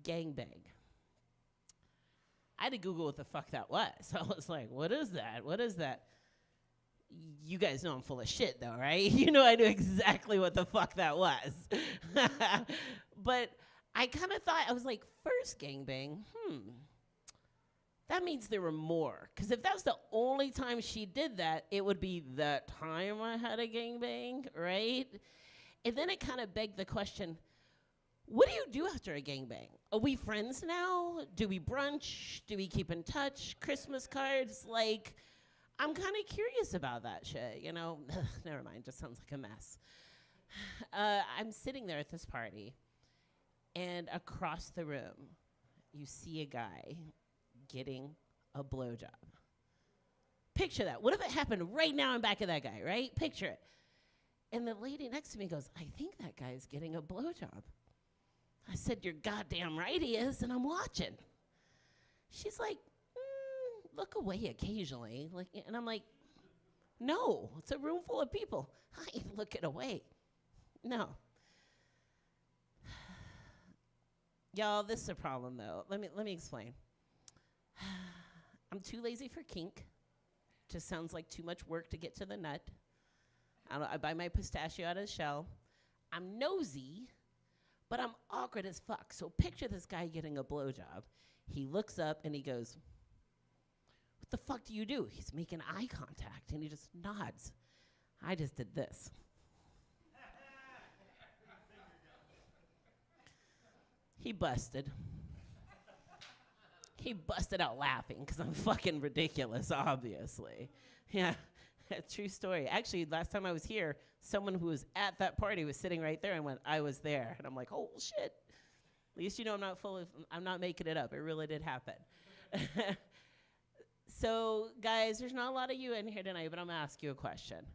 gangbang. I had to Google what the fuck that was. I was like, what is that? What is that? You guys know I'm full of shit, though, right? You know I knew exactly what the fuck that was. But I kind of thought, I was like, first gangbang, that means there were more. Because if that's the only time she did that, it would be that time I had a gangbang, right? And then it kind of begged the question, what do you do after a gangbang? Are we friends now? Do we brunch? Do we keep in touch? Christmas cards? Like, I'm kind of curious about that shit, you know? Never mind, just sounds like a mess. I'm sitting there at this party, and across the room, you see a guy getting a blowjob. Picture that. What if it happened right now in back of that guy, right? Picture it. And the lady next to me goes, I think that guy's getting a blowjob. I said, you're goddamn right he is, and I'm watching. She's like, look away occasionally. Like, and I'm like, no, it's a room full of people. I ain't looking away. No. Y'all, this is a problem, though. Let me explain. I'm too lazy for kink. Just sounds like too much work to get to the nut. I buy my pistachio out of the shell. I'm nosy, but I'm awkward as fuck. So picture this guy getting a blowjob. He looks up and he goes, "What the fuck do you do?" He's making eye contact and he just nods. I just did this. He busted. He busted out laughing because I'm fucking ridiculous, obviously. Yeah, true story. Actually, last time I was here, someone who was at that party was sitting right there and went, "I was there." And I'm like, "Oh, shit." At least you know I'm not making it up. It really did happen. So, guys, there's not a lot of you in here tonight, but I'm going to ask you a question.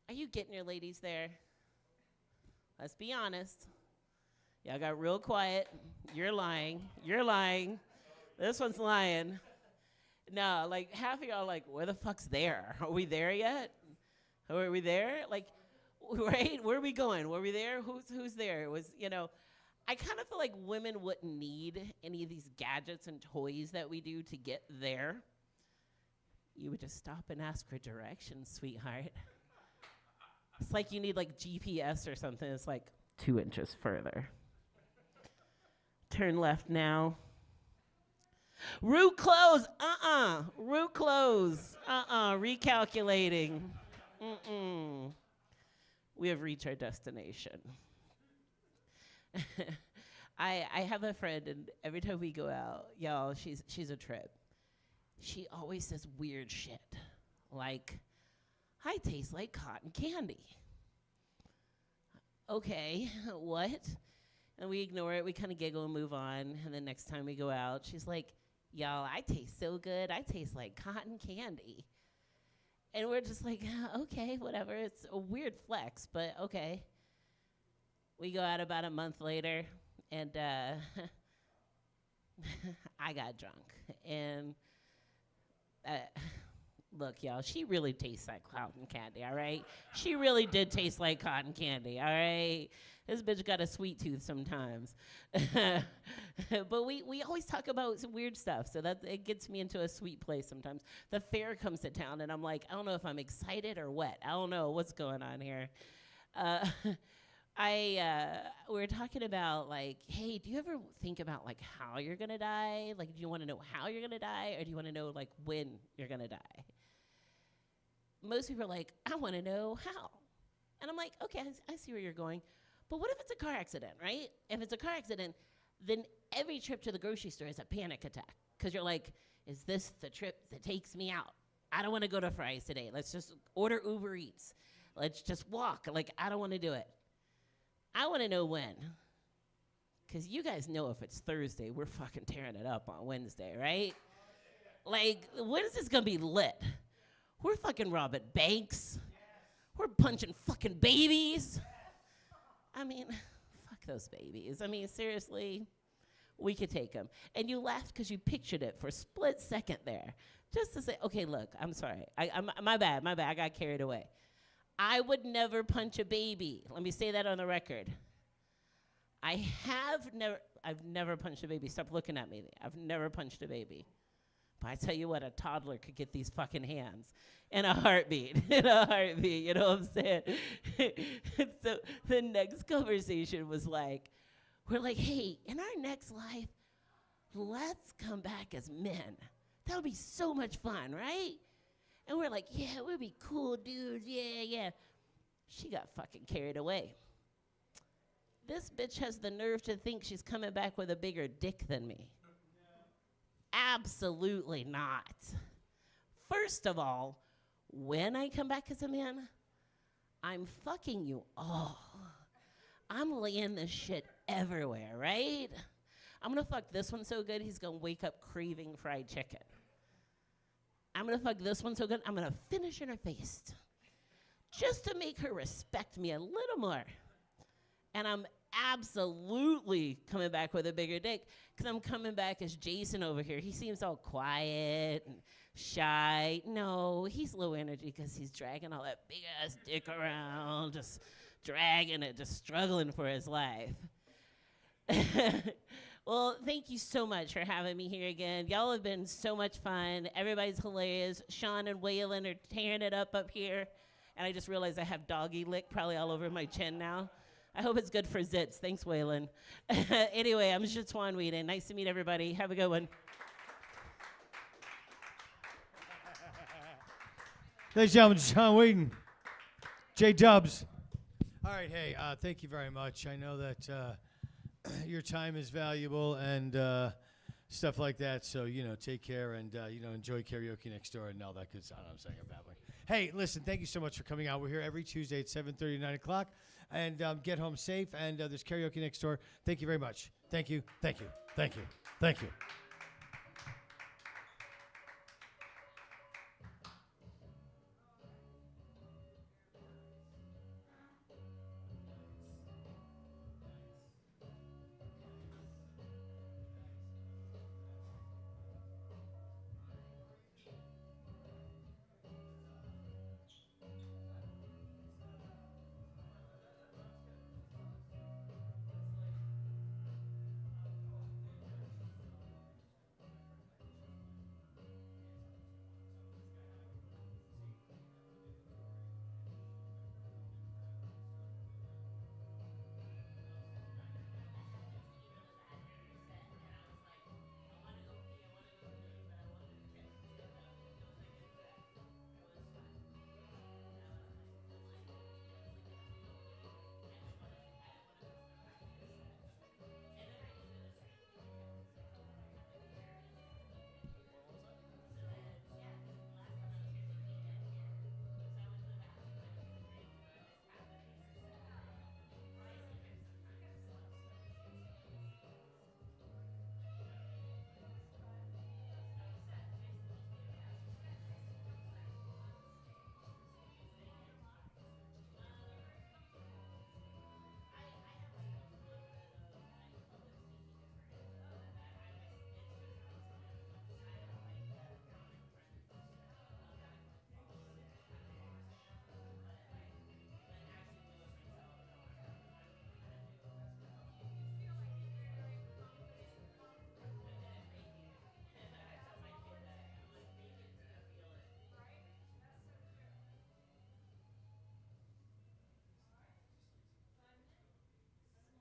Are you getting your ladies there? Let's be honest. Y'all got real quiet. You're lying. You're lying. This one's lying. No, like half of y'all like, where the fuck's there? Are we there yet? Are we there? Like, right? Where are we going? Were we there? Who's there? It was, I kind of feel like women wouldn't need any of these gadgets and toys that we do to get there. You would just stop and ask for directions, sweetheart. It's like you need like GPS or something. It's like 2 inches further. Turn left now. Route close. Route close. Recalculating. We have reached our destination. I have a friend, and every time we go out, y'all, she's a trip. She always says weird shit, like, "I taste like cotton candy." Okay, what? And we ignore it. We kind of giggle and move on. And then next time we go out, she's like, "Y'all, I taste so good. I taste like cotton candy." And we're just like, okay, whatever. It's a weird flex, but okay. We go out about a month later, and I got drunk. And look, y'all, she really tastes like cotton candy, all right? She really did taste like cotton candy, all right? This bitch got a sweet tooth sometimes. But we always talk about some weird stuff, so that it gets me into a sweet place sometimes. The fair comes to town, and I'm like, I don't know if I'm excited or what. I don't know what's going on here. We were talking about, like, hey, do you ever think about, like, how you're going to die? Like, do you want to know how you're going to die, or do you want to know, like, when you're going to die? Most people are like, I want to know how. And I'm like, okay, I see where you're going. But what if it's a car accident, right? If it's a car accident, then every trip to the grocery store is a panic attack. Because you're like, is this the trip that takes me out? I don't want to go to Fry's today. Let's just order Uber Eats. Let's just walk. Like, I don't want to do it. I want to know when. Because you guys know if it's Thursday, we're fucking tearing it up on Wednesday, right? Like, when is this going to be lit? We're fucking robbing banks. We're punching fucking babies. I mean, fuck those babies. I mean, seriously, we could take them. And you laughed because you pictured it for a split second there. Just to say, okay, look, I'm sorry. My bad. I got carried away. I would never punch a baby. Let me say that on the record. I've never punched a baby. Stop looking at me. I've never punched a baby. But I tell you what, a toddler could get these fucking hands in a heartbeat. You know what I'm saying? So the next conversation was like, we're like, hey, in our next life, let's come back as men. That would be so much fun, right? And we're like, yeah, it would be cool, dude. Yeah. She got fucking carried away. This bitch has the nerve to think she's coming back with a bigger dick than me. Absolutely not. First of all, when I come back as a man, I'm fucking you all. I'm laying this shit everywhere, right? I'm gonna fuck this one so good he's gonna wake up craving fried chicken. I'm gonna fuck this one so good I'm gonna finish in her face just to make her respect me a little more. And I'm absolutely coming back with a bigger dick because I'm coming back as Jason over here. He seems all quiet and shy. No, he's low energy because he's dragging all that big ass dick around, just dragging it, just struggling for his life. Well, thank you so much for having me here again. Y'all have been so much fun. Everybody's hilarious. Sean and Waylon are tearing it up here. And I just realized I have doggy lick probably all over my chin now. I hope it's good for zits. Thanks, Waylon. Anyway, I'm Jetuan Whedon. Nice to meet everybody. Have a good one. Ladies and gentlemen, Jetuan Whedon, J-Dubs. All right, hey, thank you very much. I know that your time is valuable and stuff like that. So, take care and, enjoy karaoke next door and all that good stuff. I'm saying it badly. Hey, listen, thank you so much for coming out. We're here every Tuesday at 7:30 to 9 o'clock. And get home safe. And there's karaoke next door. Thank you very much. Thank you. Thank you. Thank you. Thank you.